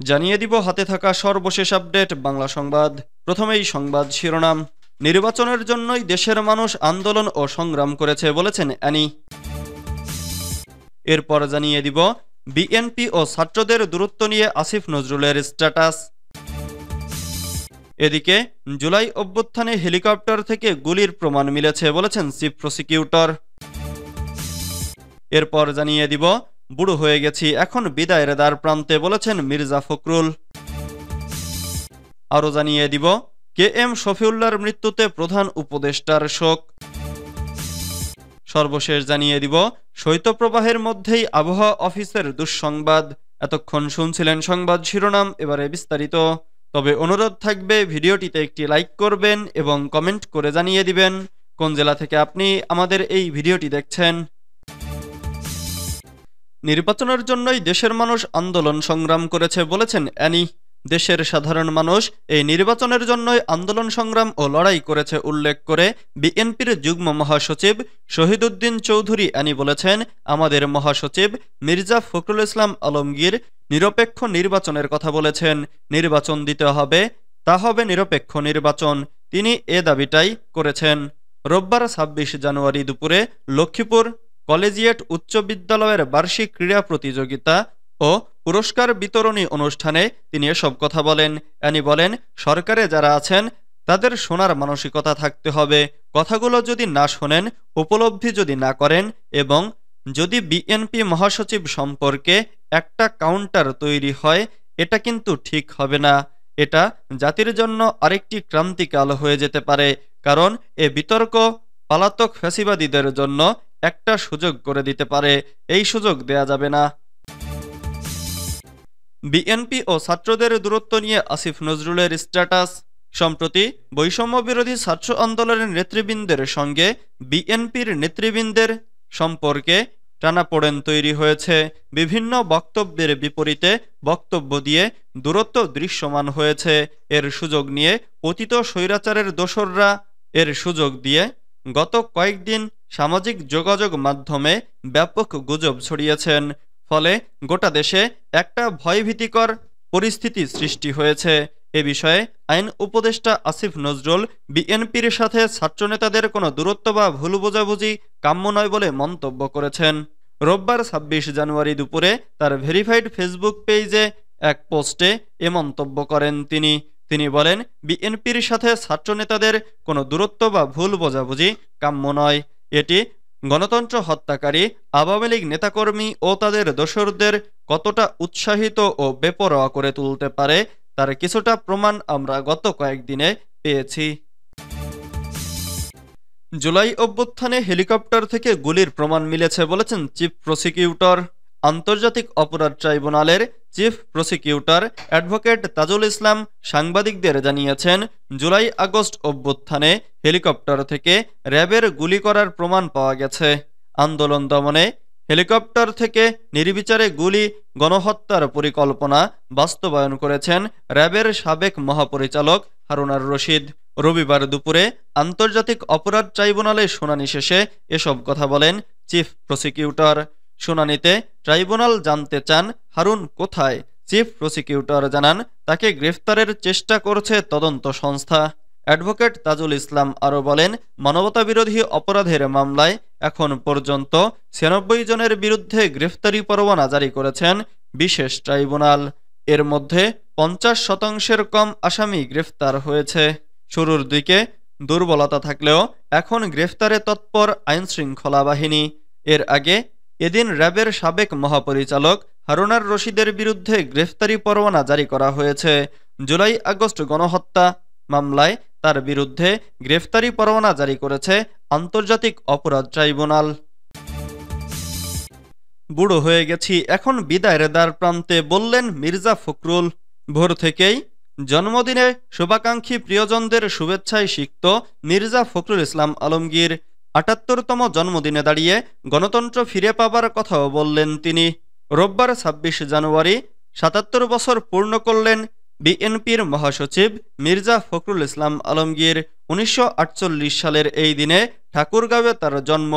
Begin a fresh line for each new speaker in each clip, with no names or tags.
জানিয়ে দিব হাতে থাকা সর্বশেষ আপডেট বাংলা সংবাদ। প্রথমেই সংবাদ শিরোনাম। নির্বাচনের জন্যই দেশের মানুষ আন্দোলন ও সংগ্রাম করেছে বলেছেন অ্যানি। এরপর জানিয়ে দিব বিএনপি ও ছাত্রদের দূরত্ব নিয়ে আসিফ নজরুলের স্ট্যাটাস। এদিকে জুলাই অভ্যুত্থানে হেলিকপ্টার থেকে গুলির প্রমাণ মিলেছে বলেছেন চিফ প্রসিকিউটর। এরপর জানিয়ে দিব বুড়ো হয়ে গেছি, এখন বিদায়ের দ্বার প্রান্তে বলেছেন মির্জা ফখরুল। আরও জানিয়ে দিব কে এম শফিউল্লাহর মৃত্যুতে প্রধান উপদেষ্টার শোক। সর্বশেষ জানিয়ে দিব শৈত্যপ্রবাহের মধ্যেই আবহাওয়া অফিসের দুঃসংবাদ। এতক্ষণ শুনছিলেন সংবাদ শিরোনাম, এবারে বিস্তারিত। তবে অনুরোধ থাকবে ভিডিওটিতে একটি লাইক করবেন এবং কমেন্ট করে জানিয়ে দিবেন কোন জেলা থেকে আপনি আমাদের এই ভিডিওটি দেখছেন। নির্বাচনের জন্যই দেশের মানুষ আন্দোলন সংগ্রাম করেছে বলেছেন অ্যানি। দেশের সাধারণ মানুষ এই নির্বাচনের জন্যই আন্দোলন সংগ্রাম ও লড়াই করেছে উল্লেখ করে বিএনপির যুগ্ম মহাসচিব শহীদউদ্দিন চৌধুরী অ্যানি বলেছেন, আমাদের মহাসচিব মির্জা ফখরুল ইসলাম আলমগীর নিরপেক্ষ নির্বাচনের কথা বলেছেন। নির্বাচন দিতে হবে, তা হবে নিরপেক্ষ নির্বাচন। তিনি এ দাবিটাই করেছেন। রোববার ২৬ জানুয়ারি দুপুরে লক্ষ্মীপুর কলেজিয়েট উচ্চ বিদ্যালয়ের বার্ষিক ক্রীড়া প্রতিযোগিতা ও পুরস্কার বিতরণী অনুষ্ঠানে তিনি এসব কথা বলেন। অ্যানি বলেন, সরকারে যারা আছেন তাদের শোনার মানসিকতা থাকতে হবে। কথাগুলো যদি না শোনেন, উপলব্ধি যদি না করেন এবং যদি বিএনপি মহাসচিব সম্পর্কে একটা কাউন্টার তৈরি হয়, এটা কিন্তু ঠিক হবে না। এটা জাতির জন্য আরেকটি ক্রান্তিকাল হয়ে যেতে পারে, কারণ এ বিতর্ক পলাতক ফ্যাসিবাদীদের জন্য একটা সুযোগ করে দিতে পারে। এই সুযোগ দেয়া যাবে না। বিএনপি ও ছাত্রদের দূরত্ব নিয়ে আসিফ নজরুলের স্ট্যাটাস। সম্প্রতি বৈষম্য বিরোধী ছাত্র আন্দোলনের নেতৃবৃন্দের সঙ্গে বিএনপির নেতৃবৃন্দের সম্পর্কে টানাপোড়েন তৈরি হয়েছে। বিভিন্ন বক্তব্যের বিপরীতে বক্তব্য দিয়ে দূরত্ব দৃশ্যমান হয়েছে। এর সুযোগ নিয়ে পতিত স্বৈরাচারের দোসররা এর সুযোগ দিয়ে গত কয়েকদিন সামাজিক যোগাযোগ মাধ্যমে ব্যাপক গুজব ছড়িয়েছেন। ফলে গোটা দেশে একটা ভয়ভীতিকর পরিস্থিতি সৃষ্টি হয়েছে। এ বিষয়ে আইন উপদেষ্টা আসিফ নজরুল বিএনপির সাথে ছাত্রনেতাদের কোনো দূরত্ব বা ভুল বোঝাবুঝি কাম্য নয় বলে মন্তব্য করেছেন। রোববার ২৬ জানুয়ারি দুপুরে তার ভেরিফাইড ফেসবুক পেজে এক পোস্টে এ মন্তব্য করেন তিনি বলেন, বিএনপির সাথে ছাত্রনেতাদের কোনো দূরত্ব বা ভুল বোঝাবুঝি কাম্য নয়। এটি গণতন্ত্র হত্যাকারী আওয়ামী লীগ নেতাকর্মী ও তাদের দোসরদের কতটা উৎসাহিত ও বেপরোয়া করে তুলতে পারে তার কিছুটা প্রমাণ আমরা গত কয়েকদিনে পেয়েছি। জুলাই অভ্যুত্থানে হেলিকপ্টার থেকে গুলির প্রমাণ মিলেছে বলেছেন চিফ প্রসিকিউটর। আন্তর্জাতিক অপরাধ ট্রাইব্যুনালের chief prosecutor advocate Tajul Islam সাংবাদিকদের জানিয়েছেন, জুলাই আগস্ট অভ্যুত্থানে হেলিকপ্টার থেকে র্যাবের গুলি করার প্রমাণ পাওয়া গেছে। আন্দোলন দমনে হেলিকপ্টার থেকে নির্বিচারে গুলি গণহত্যার পরিকল্পনা বাস্তবায়ন করেছেন র্যাবের সাবেক মহাপরিচালক হারুনার রশিদ। রবিবার দুপুরে আন্তর্জাতিক অপরাধ ট্রাইব্যুনালে শুনানি শেষে এসব কথা বলেন চিফ প্রসিকিউটর। শুনানিতে ট্রাইব্যুনাল জানতে চান হারুন কোথায়। চিফ প্রসিকিউটর জানান, তাকে গ্রেফতারের চেষ্টা করছে তদন্ত সংস্থা। অ্যাডভোকেট তাজুল ইসলাম আরও বলেন, মানবতাবিরোধী অপরাধের মামলায় এখন পর্যন্ত ৯৬ জনের বিরুদ্ধে গ্রেফতারি পরোয়ানা জারি করেছেন বিশেষ ট্রাইব্যুনাল। এর মধ্যে ৫০% কম আসামি গ্রেফতার হয়েছে। শুরুর দিকে দুর্বলতা থাকলেও এখন গ্রেফতারে তৎপর আইনশৃঙ্খলা বাহিনী। এর আগে এদিন র্যাবের সাবেক মহাপরিচালক হারুনার রশিদের বিরুদ্ধে গ্রেফতারি পরোয়ানা জারি করা হয়েছে। জুলাই আগস্ট গণহত্যা মামলায় তার বিরুদ্ধে গ্রেফতারি পরোয়ানা জারি করেছে আন্তর্জাতিক অপরাধ ট্রাইব্যুনাল। বুড়ো হয়ে গেছি, এখন বিদায়ের দ্বার প্রান্তে বললেন মির্জা ফখরুল। ভোর থেকেই জন্মদিনে শুভাকাঙ্ক্ষী প্রিয়জনদের শুভেচ্ছায় সিক্ত মির্জা ফখরুল ইসলাম আলমগীর ৭৮তম জন্মদিনে দাঁড়িয়ে গণতন্ত্র ফিরে পাবার কথাও বললেন তিনি। রোববার ২৬ জানুয়ারি ৭৭ বছর পূর্ণ করলেন বিএনপির মহাসচিব মির্জা ফখরুল ইসলাম আলমগীর। ১৯৪৮ সালের এই দিনে ঠাকুরগাঁওয়ে তার জন্ম।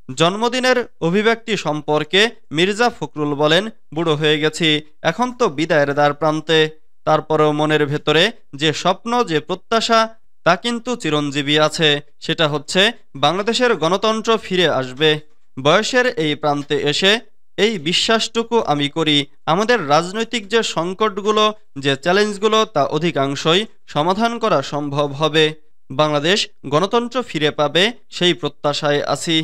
জন্মদিনের অভিব্যক্তি সম্পর্কে মির্জা ফখরুল বলেন, বুড়ো হয়ে গেছি, এখন তো বিদায়ের দ্বার প্রান্তে। তারপরেও মনের ভেতরে যে স্বপ্ন, যে প্রত্যাশা, তা কিন্তু চিরঞ্জীবী আছে। সেটা হচ্ছে বাংলাদেশের গণতন্ত্র ফিরে আসবে। বয়সের এই প্রান্তে এসে এই বিশ্বাসটুকু আমি করি, আমাদের রাজনৈতিক যে সংকটগুলো, যে চ্যালেঞ্জগুলো, তা অধিকাংশই সমাধান করা সম্ভব হবে। বাংলাদেশ গণতন্ত্র ফিরে পাবে, সেই প্রত্যাশায় আছি।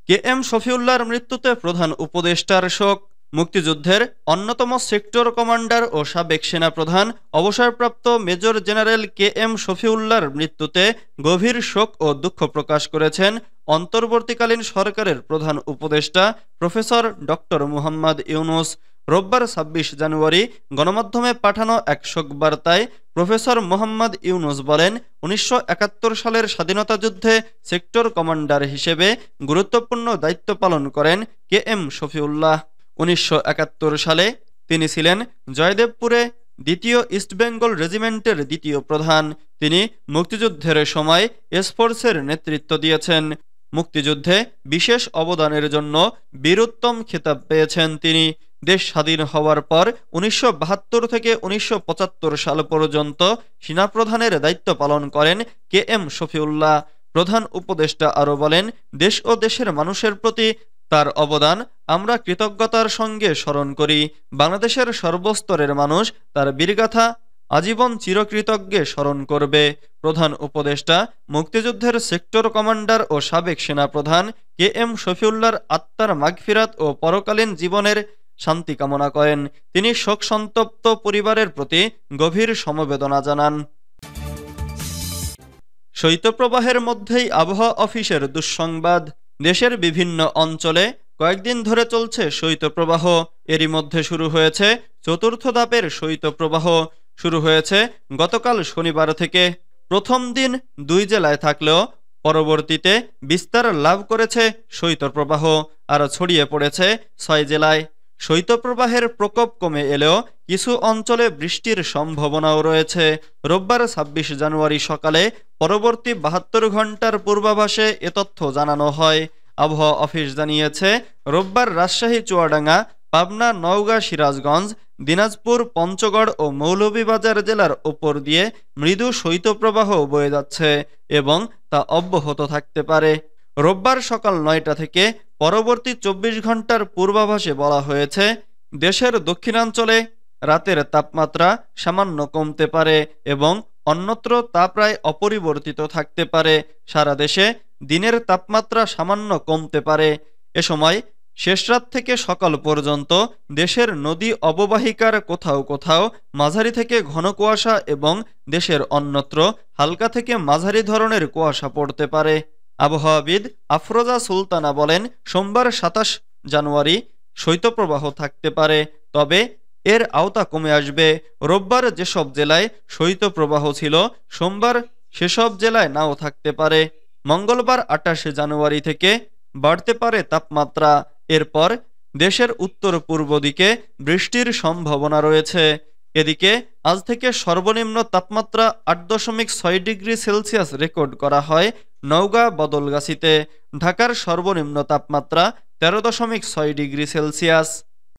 কে এম শফিউল্লাহর মৃত্যুতে প্রধান উপদেষ্টার শোক। মুক্তিযুদ্ধের অন্যতম সেক্টর কমান্ডার ও সাবেক সেনাপ্রধান অবসরপ্রাপ্ত মেজর জেনারেল কে এম শফিউল্লাহর মৃত্যুতে গভীর শোক ও দুঃখ প্রকাশ করেছেন অন্তর্বর্তীকালীন সরকারের প্রধান উপদেষ্টা প্রফেসর ডক্টর মুহাম্মদ ইউনূস। রোববার ২৬ জানুয়ারি গণমাধ্যমে পাঠানো এক শোক বার্তায় প্রফেসর মোহাম্মদ ইউনূস বলেন, ১৯৭১ সালের স্বাধীনতা যুদ্ধে সেক্টর কমান্ডার হিসেবে গুরুত্বপূর্ণ দায়িত্ব পালন করেন কে এম শফিউল্লাহ। ১৯৭১ সালে তিনি ছিলেন জয়দেবপুরে ২য় ইস্ট বেঙ্গল রেজিমেন্টের ২য় প্রধান। তিনি মুক্তিযুদ্ধের সময় এসফোর্সের নেতৃত্ব দিয়েছেন। মুক্তিযুদ্ধে বিশেষ অবদানের জন্য বীরোত্তম খেতাব পেয়েছেন তিনি। দেশ স্বাধীন হওয়ার পর ১৯৭২ থেকে ১৯৭৫ সাল পর্যন্ত সেনাপ্রধানের দায়িত্ব পালন করেন কে এম শফিউল্লাহ। প্রধান উপদেষ্টা আরও বলেন, দেশ ও দেশের মানুষের প্রতি তার অবদান আমরা কৃতজ্ঞতার সঙ্গে স্মরণ করি। বাংলাদেশের সর্বস্তরের মানুষ তার বীরগাথা আজীবন চিরকৃতজ্ঞে স্মরণ করবে। প্রধান উপদেষ্টা মুক্তিযুদ্ধের সেক্টর কমান্ডার ও সাবেক সেনাপ্রধান কে এম শফিউল্লাহর আত্মার মাগফিরাত ও পরকালীন জীবনের শান্তি কামনা করেন। তিনি শোকসন্তপ্ত পরিবারের প্রতি গভীর সমবেদনা জানান। শৈত্যপ্রবাহের মধ্যেই আবহাওয়া অফিসের দুঃসংবাদ। দেশের বিভিন্ন অঞ্চলে কয়েকদিন ধরে চলছে শৈত্যপ্রবাহ। এরই মধ্যে শুরু হয়েছে চতুর্থ ধাপের শৈত্যপ্রবাহ। শুরু হয়েছে গতকাল শনিবার থেকে। প্রথম দিন ২ জেলায় থাকলেও পরবর্তীতে বিস্তার লাভ করেছে শৈত্যপ্রবাহ, আর ছড়িয়ে পড়েছে ৬ জেলায়। শৈত্যপ্রবাহের প্রকোপ কমে এলেও কিছু অঞ্চলে বৃষ্টির সম্ভাবনাও রয়েছে। রোববার ২৬ জানুয়ারি সকালে পরবর্তী ৭২ ঘন্টার পূর্বাভাসে এ তথ্য জানানো হয়। আবহাওয়া অফিস জানিয়েছে, রোববার রাজশাহী, চুয়াডাঙ্গা, পাবনা, নওগাঁ, সিরাজগঞ্জ, দিনাজপুর, পঞ্চগড় ও মৌলভীবাজার জেলার ওপর দিয়ে মৃদু শৈত্যপ্রবাহ বয়ে যাচ্ছে এবং তা অব্যাহত থাকতে পারে। রোববার সকাল ৯টা থেকে পরবর্তী ২৪ ঘন্টার পূর্বাভাসে বলা হয়েছে, দেশের দক্ষিণাঞ্চলে রাতের তাপমাত্রা সামান্য কমতে পারে এবং অন্যত্র তা প্রায় অপরিবর্তিত থাকতে পারে। সারা দেশে দিনের তাপমাত্রা সামান্য কমতে পারে। এ সময় শেষরাত থেকে সকাল পর্যন্ত দেশের নদী অববাহিকার কোথাও কোথাও মাঝারি থেকে ঘন কুয়াশা এবং দেশের অন্যত্র হালকা থেকে মাঝারি ধরনের কুয়াশা পড়তে পারে। আবহাওয়াবিদ আফরোজা সুলতানা বলেন, সোমবার ২৭ জানুয়ারি শৈত্যপ্রবাহ থাকতে পারে, তবে এর আওতা কমে আসবে। রোববার যেসব জেলায় শৈত্যপ্রবাহ ছিল, সোমবার সেসব জেলায় নাও থাকতে পারে। মঙ্গলবার ২৮ জানুয়ারি থেকে বাড়তে পারে তাপমাত্রা। এরপর দেশের উত্তর পূর্ব দিকে বৃষ্টির সম্ভাবনা রয়েছে। এদিকে আজ থেকে সর্বনিম্ন তাপমাত্রা ৮.৬ ডিগ্রি সেলসিয়াস রেকর্ড করা হয় নওগাঁ বদলগাছীতে। ঢাকার সর্বনিম্ন তাপমাত্রা ১৩.৬ ডিগ্রি সেলসিয়াস।